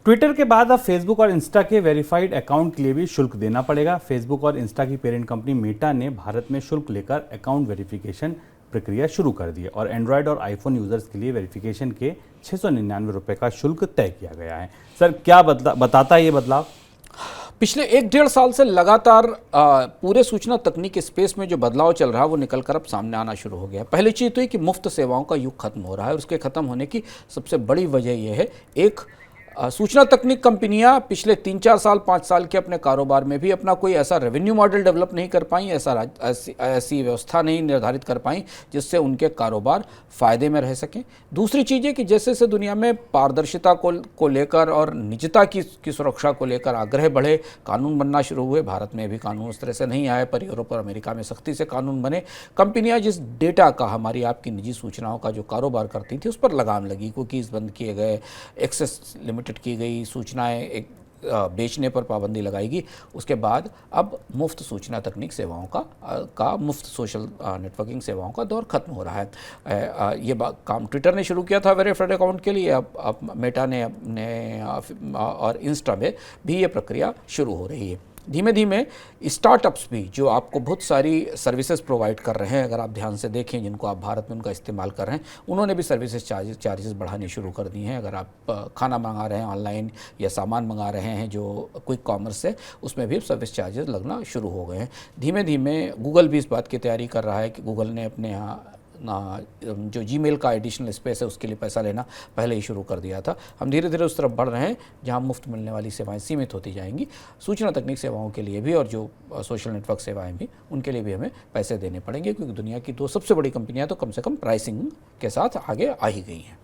Twitter के बाद अब फेसबुक और इंस्टा के वेरीफाइड अकाउंट के लिए भी शुल्क देना पड़ेगा। फेसबुक और इंस्टा की पेरेंट कंपनी मेटा ने भारत में शुल्क लेकर अकाउंट वेरिफिकेशन प्रक्रिया शुरू कर दी है और एंड्रॉयड और आईफोन यूजर्स के लिए वेरिफिकेशन के 699 रुपये का शुल्क तय किया गया है। सर, क्या बताता है ये बदलाव? पिछले 1-1.5 साल से लगातार पूरे सूचना तकनीक स्पेस में जो बदलाव चल रहा है वो निकलकर अब सामने आना शुरू हो गया। पहली चीज़ तो ये कि मुफ्त सेवाओं का युग खत्म हो रहा है और उसके खत्म होने की सबसे बड़ी वजह यह है, एक सूचना तकनीक कंपनियां पिछले 3-4 साल 5 साल के अपने कारोबार में भी अपना कोई ऐसा रेवेन्यू मॉडल डेवलप नहीं कर पाई, ऐसी व्यवस्था नहीं निर्धारित कर पाई जिससे उनके कारोबार फायदे में रह सकें। दूसरी चीज़ है कि जैसे जैसे दुनिया में पारदर्शिता को लेकर और निजता की सुरक्षा को लेकर आग्रह बढ़े, कानून बनना शुरू हुए। भारत में भी कानून उस तरह से नहीं आए, पर यूरोप और अमेरिका में सख्ती से कानून बने। कंपनियां जिस डेटा का, हमारी आपकी निजी सूचनाओं का जो कारोबार करती थी उस पर लगाम लगी, कुकीज़ बंद किए गए, एक्सेस लिमिटेड की गई, सूचनाएं बेचने पर पाबंदी लगाएगी। उसके बाद अब मुफ्त सूचना तकनीक सेवाओं का मुफ्त सोशल नेटवर्किंग सेवाओं का दौर खत्म हो रहा है। ये काम ट्विटर ने शुरू किया था वेरीफाइड अकाउंट के लिए, अब मेटा ने अपने और इंस्टा में भी ये प्रक्रिया शुरू हो रही है। धीमे धीमे स्टार्टअप्स भी जो आपको बहुत सारी सर्विसेज प्रोवाइड कर रहे हैं, अगर आप ध्यान से देखें, जिनको आप भारत में उनका इस्तेमाल कर रहे हैं, उन्होंने भी सर्विसेज चार्जेस बढ़ाने शुरू कर दिए हैं। अगर आप खाना मंगा रहे हैं ऑनलाइन या सामान मंगा रहे हैं जो क्विक कॉमर्स से, उसमें भी सर्विस चार्जेस लगना शुरू हो गए हैं। धीमे धीमे गूगल भी इस बात की तैयारी कर रहा है कि गूगल ने अपने यहाँ जो जीमेल का एडिशनल स्पेस है उसके लिए पैसा लेना पहले ही शुरू कर दिया था। हम धीरे धीरे उस तरफ बढ़ रहे हैं जहां मुफ्त मिलने वाली सेवाएं सीमित होती जाएंगी। सूचना तकनीक सेवाओं के लिए भी और जो सोशल नेटवर्क सेवाएं भी, उनके लिए भी हमें पैसे देने पड़ेंगे, क्योंकि दुनिया की 2 सबसे बड़ी कंपनियां तो कम से कम प्राइसिंग के साथ आगे आ ही गई हैं।